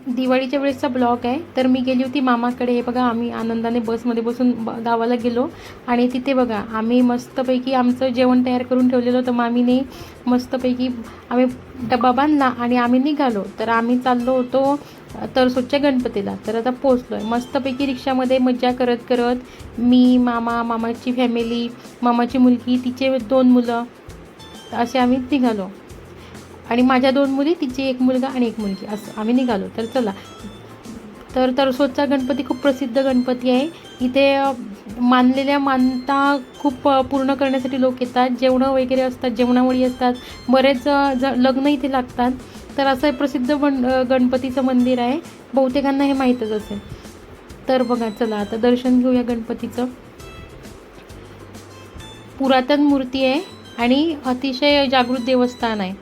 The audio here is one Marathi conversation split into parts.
दिवाळीच्या वेळेसचा ब्लॉग आहे. तर मी गेली होती मामाकडे. हे बघा, आम्ही आनंदाने बसमध्ये बसून गावाला गेलो आणि तिथे बघा आम्ही मस्तपैकी आमचं जेवण तयार करून ठेवलेलं होतं. मामीने मस्तपैकी आम्ही डबा बांधला आणि आम्ही निघालो. तर आम्ही चाललो होतो तरसोदच्या गणपतीला. तर आता पोचलो आहे मस्तपैकी रिक्षामध्ये मज्जा करत करत. मी, मामा, मामाची फॅमिली, मामाची मुलगी, तिचे 2 मुलं, असे आम्ही निघालो. आणि माझ्या 2 मुली, तिची 1 मुलगा आणि 1 मुलगी, असं आम्ही निघालो. तर चला, तर तरसोदचा गणपती खूप प्रसिद्ध गणपती आहे. इथे मानलेल्या मानता खूप पूर्ण करण्यासाठी लोक येतात. जेवणं वगैरे असतात, जेवणावळी असतात, बरेच लग्न इथे लागतात. तर असं हे प्रसिद्ध गणपतीचं मंदिर आहे. बहुतेकांना हे माहीतच असेल. तर बघा, चला आता दर्शन घेऊया गणपतीचं. पुरातन मूर्ती आहे आणि अतिशय जागृत देवस्थान आहे.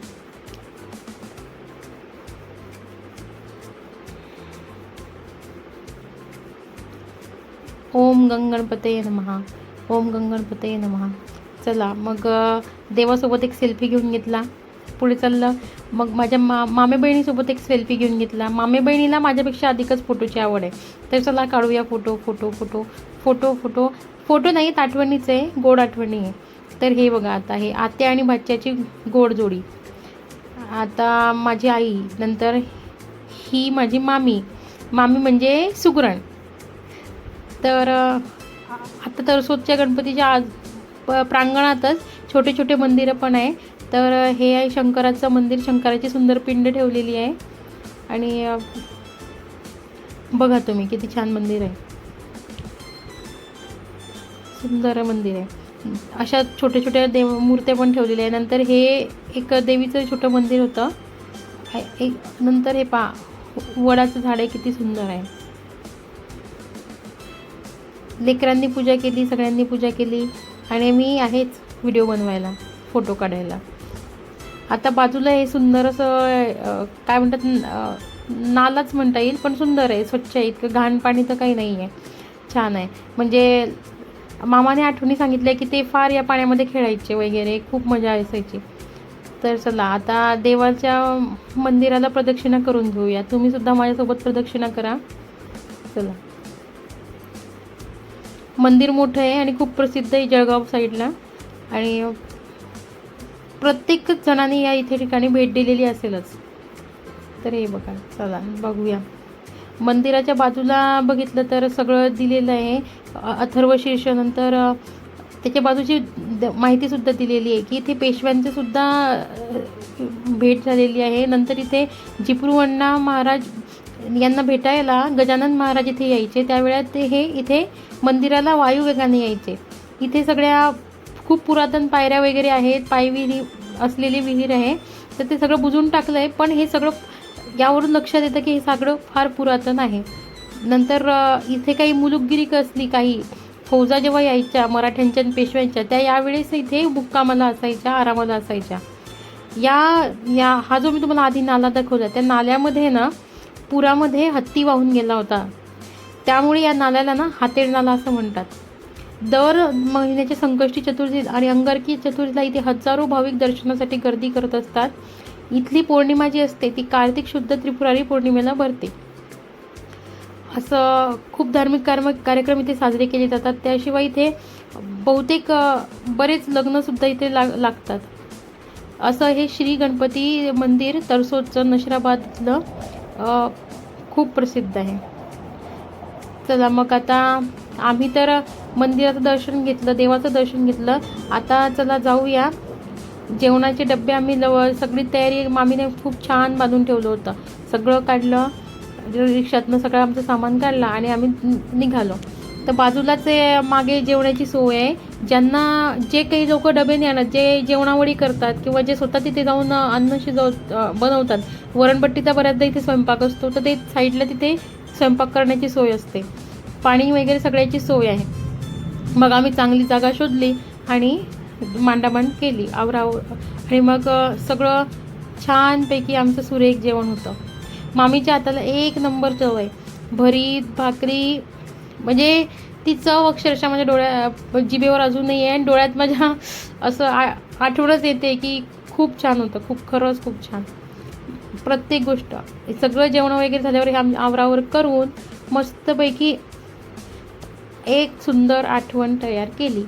ओम गणपतये नमः. ओम गणपतये नमः. चला मग देवासोबत एक सेल्फी घेऊन घेतला. पुढे चाललं. मग माझ्या मामे बहिणीसोबत एक सेल्फी घेऊन घेतला. मामे बहिणीला माझ्यापेक्षा अधिकच फोटोची आवड आहे. तर चला काढूया photo. Photo photo photo photo photo नाहीत, आठवणीच आहे, गोड आठवणी आहे. तर हे बघा, आता हे आत्या आणि भाच्याची गोड जोडी. आता माझी आई, नंतर ही माझी मामी. मामी म्हणजे सुगरण. तर आता तरसोदच्या गणपतीच्या प्रांगणातच छोटे छोटे मंदिरं पण आहे. तर हे आहे शंकराचं मंदिर. शंकराची सुंदर पिंड ठेवलेली आहे. आणि बघा तुम्ही किती छान मंदिर आहे, सुंदर मंदिर आहे. अशा छोट्या छोट्या मूर्त्या पण ठेवलेल्या आहे. नंतर हे एक देवीचं छोटं मंदिर होतं. नंतर हे वडाचं झाड आहे, किती सुंदर आहे. लेकरांनी पूजा केली, सगळ्यांनी पूजा केली आणि मी आहेच व्हिडिओ बनवायला, फोटो काढायला. आता बाजूला हे सुंदर असं काय म्हणतात, नालाच म्हणता येईल, पण सुंदर आहे, स्वच्छ आहे. इतकं घाण पाणी तर काही नाही आहे, छान आहे. म्हणजे मामाने आठवणी सांगितल्या की ते फार या पाण्यामध्ये खेळायचे वगैरे, खूप मजा असायची. तर चला आता देवाच्या मंदिराला प्रदक्षिणा करून घेऊया. तुम्ही सुद्धा माझ्यासोबत प्रदक्षिणा करा. चला, मंदिर मोठं आहे आणि खूप प्रसिद्ध आहे जळगाव साईडला. आणि प्रत्येक जणांनी या इथे ठिकाणी भेट दिलेली असेलच. तर हे बघा, चला बघूया. मंदिराच्या बाजूला बघितलं तर सगळं दिलेलं आहे, अथर्वशीर्ष. नंतर त्याच्या बाजूची माहितीसुद्धा दिलेली आहे की इथे पेशव्यांची सुद्धा भेट झालेली आहे. नंतर इथे जिपरू महाराज यांना भेटायला गजानन महाराज इथे यायचे. त्यावेळेत हे इथे मंदिराला वायुवेगाने यायचे. इथे सगळ्या खूप पुरातन पायऱ्या वगैरे आहेत, पायविहीर असलेली विहीर आहे. तर ते सगळं बुजून टाकलं आहे, पण हे सगळं यावरून लक्षात येतं की हे सगळं फार पुरातन आहे. नंतर इथे काही मुलुकगिरी कसली, काही फौजा जेव्हा यायच्या मराठ्यांच्या आणि पेशव्यांच्या, त्या यावेळेस इथे मुक्कामाला असायच्या, आरामाला असायच्या. हा जो मी तुम्हाला आधी नाला दाखवला, त्या नाल्यामध्ये ना पुरामध्ये हत्ती वाहून गेला होता. त्यामुळे या नाल्याला ना हातेड नाला असं म्हणतात. दर महिन्याच्या संकष्टी चतुर्थी आणि अंगारकी चतुर्थीला इथे हजारो भाविक दर्शनासाठी गर्दी करत असतात. इथली पौर्णिमा जी असते ती कार्तिक शुद्ध त्रिपुरारी पौर्णिमेला भरते. असं खूप धार्मिक कार्यक्रम इथे साजरे केले जातात. त्याशिवाय इथे बहुतेक बरेच लग्नसुद्धा इथे लागतात. असं हे श्री गणपती मंदिर तरसोदचं नशिराबादलं खूप प्रसिद्ध आहे. चला मग आता आम्ही तर मंदिराचं दर्शन घेतलं, देवाचं दर्शन घेतलं. आता चला जाऊया. जेवणाचे डबे आम्ही सगळी तयारी मामीने खूप छान बांधून ठेवलं होतं. सगळं काढलं रिक्षातनं, सगळं आमचं सामान काढलं आणि आम्ही निघालो. तर बाजूलाच मागे जेवणाची सोय आहे. जे काही लोक डबे नाही आणत, जे जेवणावळी करतात किंवा जे स्वतः तिथे जाऊन अन्न बनवतात, वरणपट्टीचा बऱ्याचदा इथे स्वयंपाक असतो, तर ते साईडला तिथे स्वयंपाक करण्याची सोय असते. पाणी वगैरे सगळ्याची सोय आहे. मग आम्ही चांगली जागा शोधली आणि मांडामांड केली आणि मग सगळं छानपैकी आमचं सुरेख जेवण होतं. मामीच्या हाताला 1 नंबर चव आहे. भरीत भाकरी, म्हणजे ती चव अक्षरशः माझ्या जिभेवर अजूनही आहे आणि डोळ्यात माझ्या असं आठवणच येते की खूप छान होतं, खरंच खूप छान. प्रत्येक गोष्ट सगळं जेवण वगैरे झाल्यावर हे आवरावर करून मस्तपैकी एक सुंदर आठवण तयार केली.